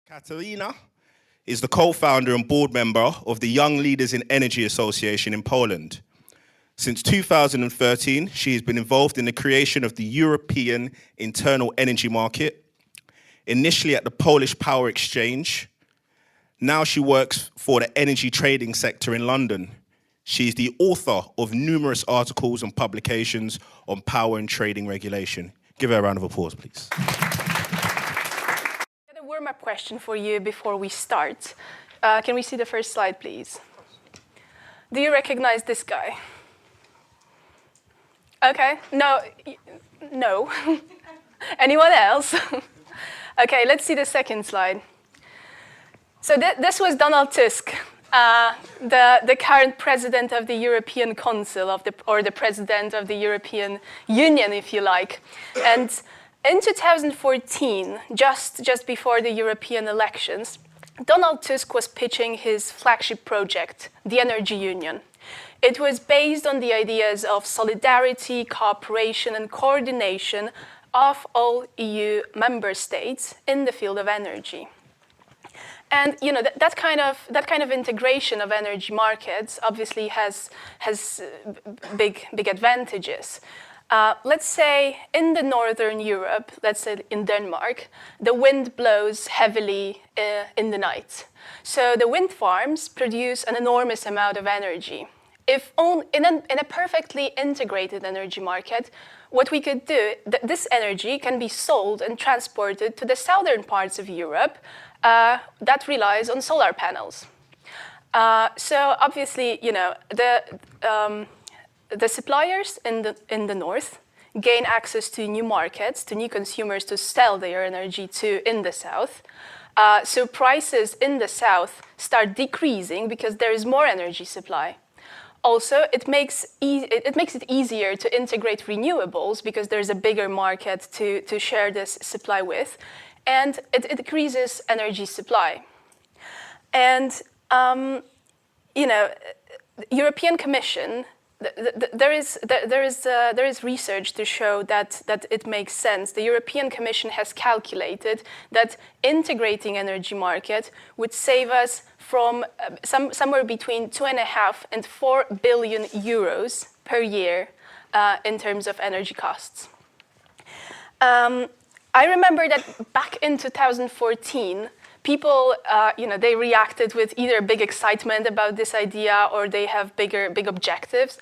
Katarzyna is the co-founder and board member of the Young Leaders in Energy Association in Poland. Since 2013, she has been involved in the creation of the European internal energy market, initially at the Polish Power Exchange. Now she works for the energy trading sector in London. She is the author of numerous articles and publications on power and trading regulation. Give her a round of applause, please. A warm-up question for you before we start. Can we see the first slide, please? Do you recognize this guy? Okay, no. Anyone else? Okay, let's see the second slide. So this was Donald Tusk, the current president of the European Council, or the president of the European Union, if you like. And in 2014, just before the European elections, Donald Tusk was pitching his flagship project, the Energy Union. It was based on the ideas of solidarity, cooperation, and coordination of all EU member states in the field of energy. And that kind of integration of energy markets obviously has big advantages. Let's say in the Northern Europe, let's say in Denmark, the wind blows heavily in the night. So the wind farms produce an enormous amount of energy. If in a perfectly integrated energy market, what we could do, this energy can be sold and transported to the southern parts of Europe that relies on solar panels. So obviously, the suppliers in the north gain access to new markets, to new consumers to sell their energy to in the south. So prices in the south start decreasing because there is more energy supply. Also, it makes it easier to integrate renewables because there's a bigger market to share this supply with, and it decreases energy supply. And the European Commission, there is research to show that it makes sense. The European Commission has calculated that integrating energy market would save us from somewhere between 2.5 and 4 billion euros per year in terms of energy costs. I remember that back in 2014, people, they reacted with either big excitement about this idea or they have big objections.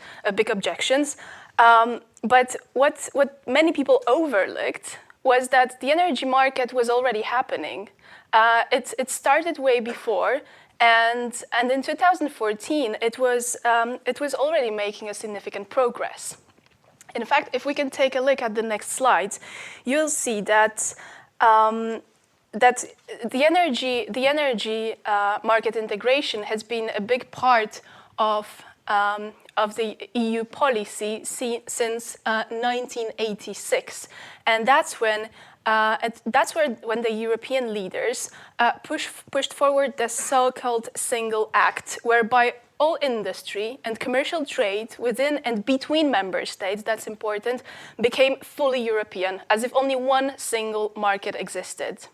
But what many people overlooked was that the energy market was already happening. It started way before, and in 2014, it was already making a significant progress. In fact, if we can take a look at the next slides, you'll see that the energy market integration has been a big part of the EU policy since 1986, and that's when the European leaders pushed forward the so-called Single Act, whereby all industry and commercial trade within and between member states, that's important, became fully European, as if only one single market existed.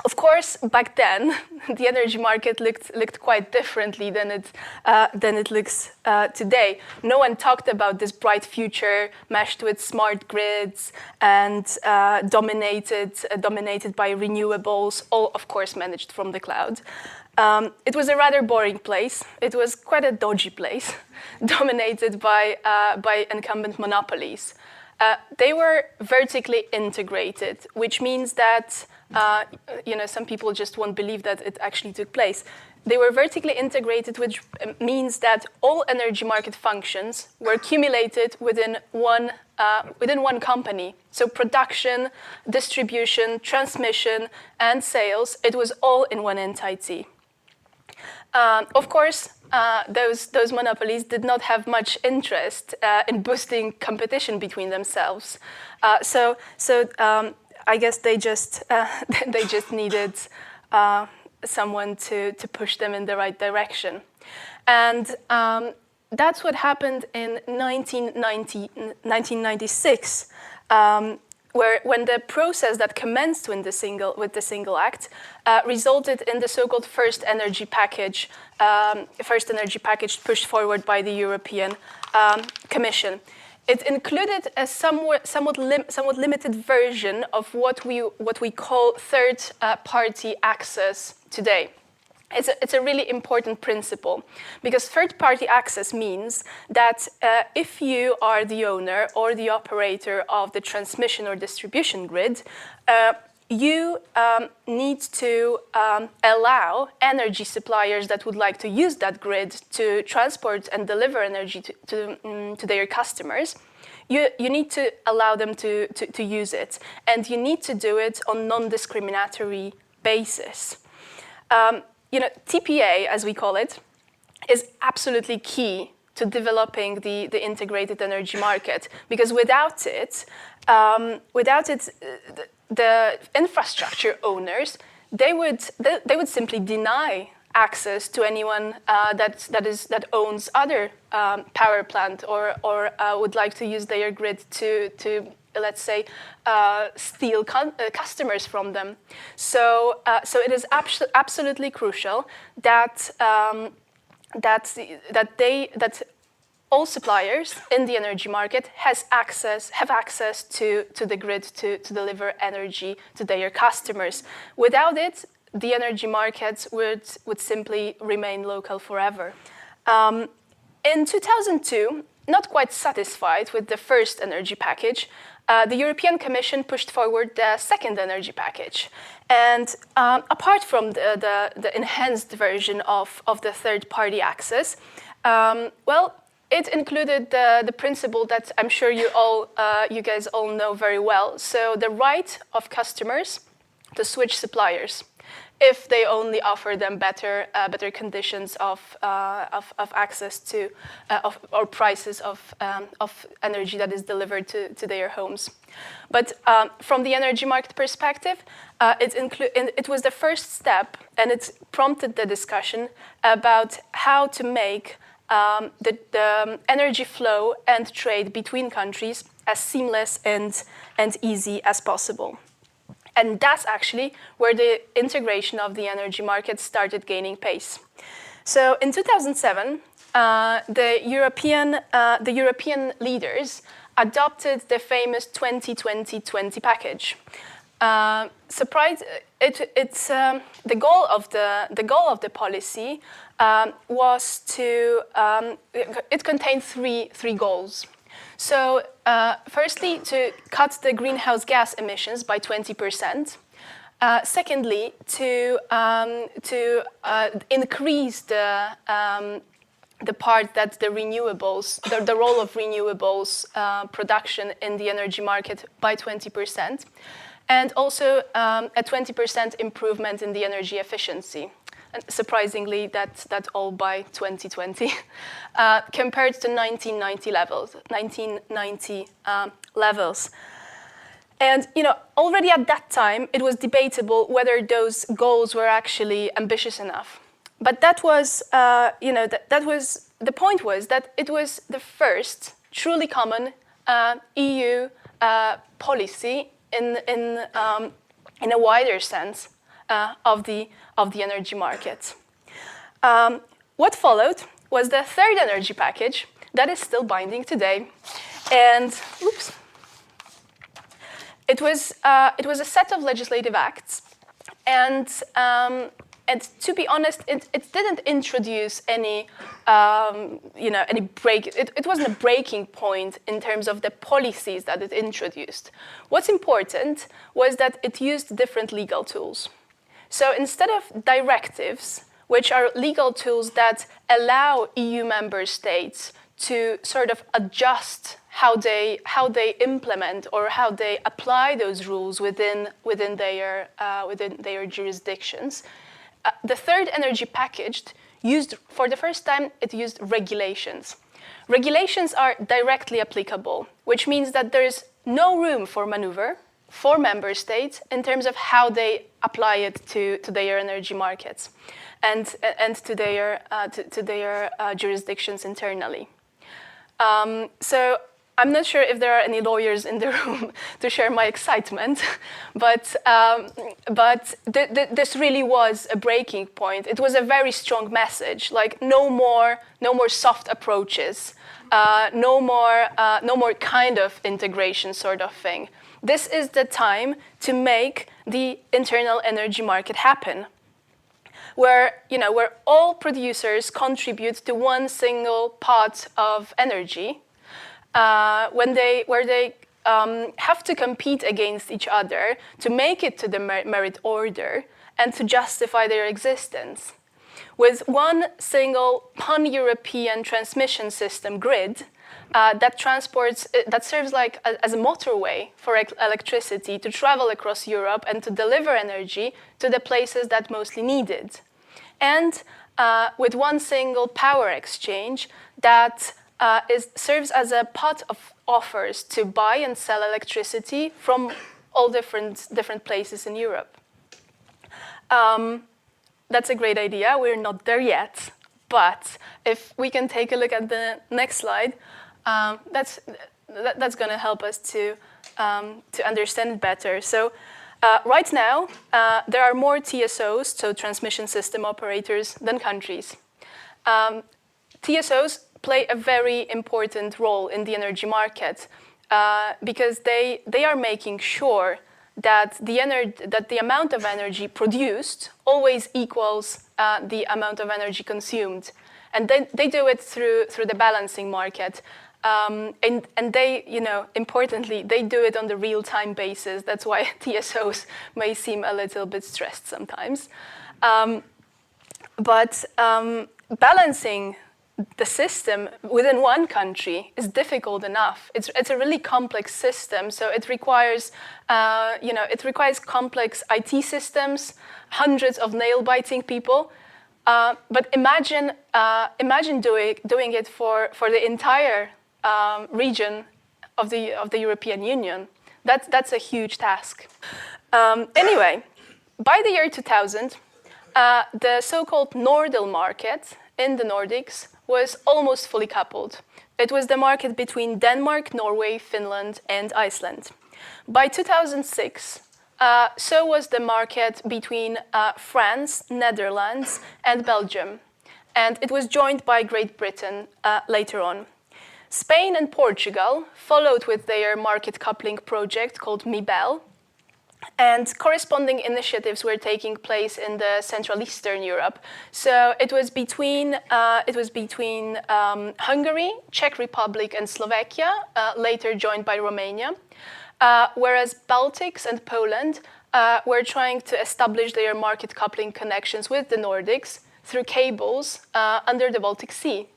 Of course, back then, the energy market looked quite differently than it looks today. No one talked about this bright future meshed with smart grids and dominated by renewables, all, of course, managed from the cloud. It was a rather boring place. It was quite a dodgy place, dominated by incumbent monopolies. They were vertically integrated, which means that some people just won't believe that it actually took place. They were vertically integrated, which means that all energy market functions were accumulated within one company. So production, distribution, transmission, and sales, it was all in one entity. Of course, those monopolies did not have much interest in boosting competition between themselves. So I guess they just needed someone to push them in the right direction. And that's what happened in 1996 when the process that commenced with the single act resulted in the so-called first energy package pushed forward by the European Commission. It included a somewhat limited version of what we call third-party access today. It's a really important principle, because third-party access means that if you are the owner or the operator of the transmission or distribution grid, you need to allow energy suppliers that would like to use that grid to transport and deliver energy to their customers. You need to allow them to use it, and you need to do it on non-discriminatory basis. TPA, as we call it, is absolutely key to developing the integrated energy market, because without it, the infrastructure owners, they would simply deny access to anyone that owns other power plant or would like to use their grid to let's say steal customers from them. So it is absolutely crucial that all suppliers in the energy market have access to the grid to deliver energy to their customers. Without it, the energy markets would simply remain local forever. In 2002, not quite satisfied with the first energy package, the European Commission pushed forward the second energy package. And apart from the enhanced version of the third-party access, it included the principle that I'm sure you guys all know very well. So the right of customers to switch suppliers if they only offer them better conditions of access to or prices of energy that is delivered to their homes. But from the energy market perspective, it was the first step, and it prompted the discussion about how to make the energy flow and trade between countries as seamless and easy as possible. And that's actually where the integration of the energy market started gaining pace. So in 2007, the European leaders adopted the famous 20-20-20 package. The goal of the policy was to it contained three goals. So, firstly, to cut the greenhouse gas emissions by 20%. Secondly, to increase the part that the renewables, the role of renewables production in the energy market by 20%, and also a 20% improvement in the energy efficiency. And surprisingly, that's all by 2020, compared to 1990 levels. And already at that time, it was debatable whether those goals were actually ambitious enough. But that was, the point was that it was the first truly common EU policy in a wider sense of the energy market. What followed was the third energy package that is still binding today, and it was a set of legislative acts, and to be honest, it didn't introduce any break. It wasn't a breaking point in terms of the policies that it introduced. What's important was that it used different legal tools. So instead of directives, which are legal tools that allow EU member states to sort of adjust how they implement or how they apply those rules within their jurisdictions, the third energy package used, for the first time, it used regulations. Regulations are directly applicable, which means that there is no room for maneuver for member states in terms of how they apply it to their energy markets and to their jurisdictions internally. So I'm not sure if there are any lawyers in the room to share my excitement, but this really was a breaking point. It was a very strong message, like no more soft approaches, no more kind of integration sort of thing. This is the time to make the internal energy market happen, where all producers contribute to one single pot of energy, where they have to compete against each other to make it to the merit order and to justify their existence. With one single pan-European transmission system grid that serves like as a motorway for electricity to travel across Europe and to deliver energy to the places that mostly need it. And with one single power exchange that serves as a pot of offers to buy and sell electricity from all different places in Europe. That's a great idea. We're not there yet, but if we can take a look at the next slide, that's going to help us to understand it better. So right now, there are more TSOs, so transmission system operators, than countries. TSOs play a very important role in the energy market because they are making sure that the amount of energy produced always equals the amount of energy consumed. And they do it through the balancing market. And they, importantly, they do it on the real-time basis. That's why TSOs may seem a little bit stressed sometimes. But balancing the system within one country is difficult enough. It's a really complex system, so it requires, complex IT systems, hundreds of nail-biting people. But imagine doing it for the entire region of the European Union. That's a huge task. Anyway, by the year 2000, the so-called Nordel market in the Nordics was almost fully coupled. It was the market between Denmark, Norway, Finland, and Iceland. By 2006, so was the market between France, Netherlands, and Belgium. And it was joined by Great Britain later on. Spain and Portugal followed with their market coupling project called MIBEL, and corresponding initiatives were taking place in the Central Eastern Europe. So it was between Hungary, Czech Republic, and Slovakia, later joined by Romania, whereas Baltics and Poland were trying to establish their market coupling connections with the Nordics through cables under the Baltic Sea.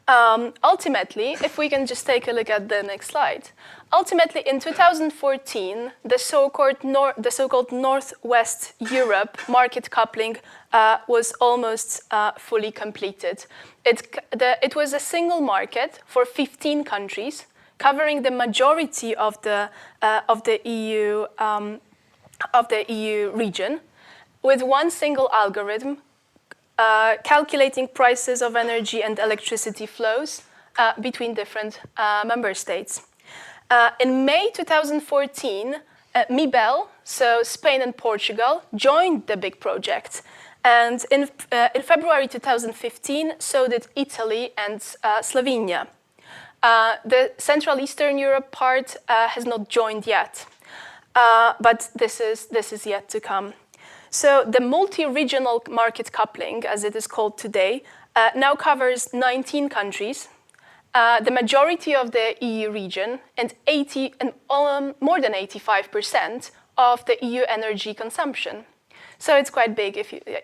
Ultimately, if we can just take a look at the next slide, ultimately in 2014, the so-called Northwest Europe market coupling was almost fully completed. It was a single market for 15 countries, covering the majority of the EU region, with one single algorithm calculating prices of energy and electricity flows between different member states. In May 2014, MIBEL, so Spain and Portugal, joined the big project. And in February 2015, so did Italy and Slovenia. The Central Eastern Europe part has not joined yet, but this is yet to come. So the multi-regional market coupling, as it is called today, now covers 19 countries, the majority of the EU region, and more than 85% of the EU energy consumption. So it's quite big,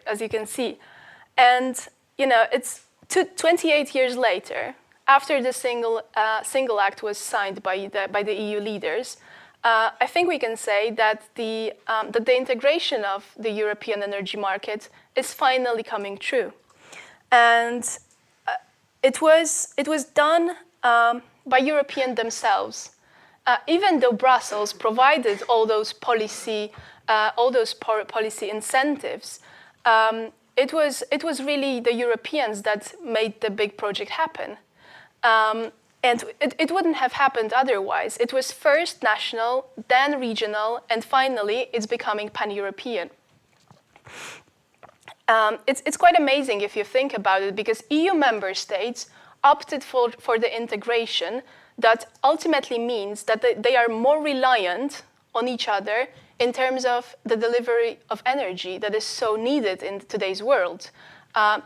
as you can see. And it's 28 years later, after the single act was signed by the EU leaders. I think we can say that the integration of the European energy market is finally coming true, and it was done by Europeans themselves. Even though Brussels provided all those policy incentives, it was really the Europeans that made the big project happen. And it wouldn't have happened otherwise. It was first national, then regional, and finally it's becoming pan-European. It's quite amazing if you think about it, because EU member states opted for the integration that ultimately means that they are more reliant on each other in terms of the delivery of energy that is so needed in today's world.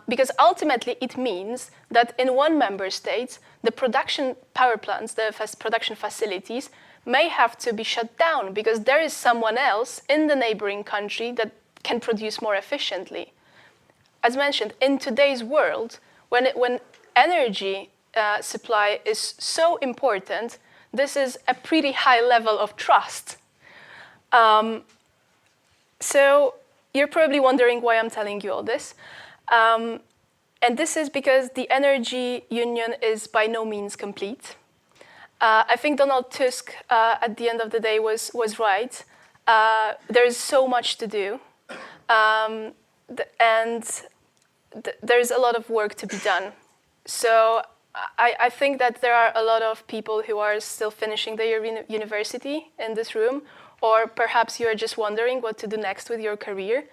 Because ultimately it means that in one member state, the production power plants, the production facilities, may have to be shut down because there is someone else in the neighboring country that can produce more efficiently. As mentioned, in today's world, when energy supply is so important, this is a pretty high level of trust. So you're probably wondering why I'm telling you all this. And this is because the energy union is by no means complete. I think Donald Tusk, at the end of the day, was right. There is so much to do. There's a lot of work to be done. So I think that there are a lot of people who are still finishing their university in this room, or perhaps you are just wondering what to do next with your career.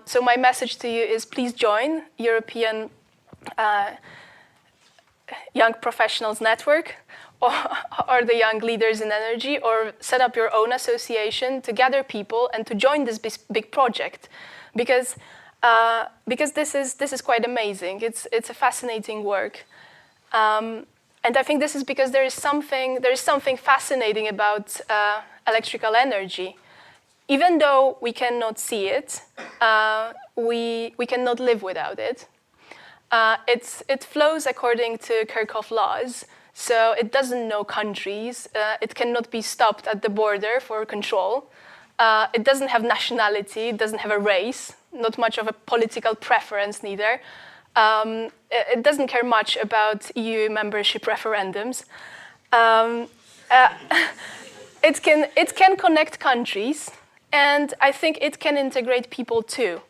So my message to you is please join European Young Professionals Network or the Young Leaders in Energy, or set up your own association to gather people and to join this big project. Because this is quite amazing. It's a fascinating work. And I think this is because there is something fascinating about electrical energy. Even though we cannot see it, we cannot live without it. It flows according to Kirchhoff laws, so it doesn't know countries. It cannot be stopped at the border for control. It doesn't have nationality, it doesn't have a race, not much of a political preference neither. It doesn't care much about EU membership referendums. It can connect countries, and I think it can integrate people too.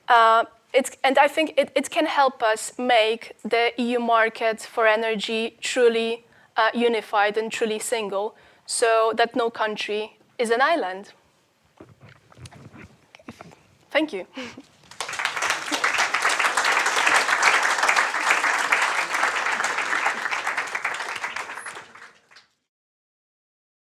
And I think it can help us make the EU market for energy truly unified and truly single, so that no country is an island. Thank you.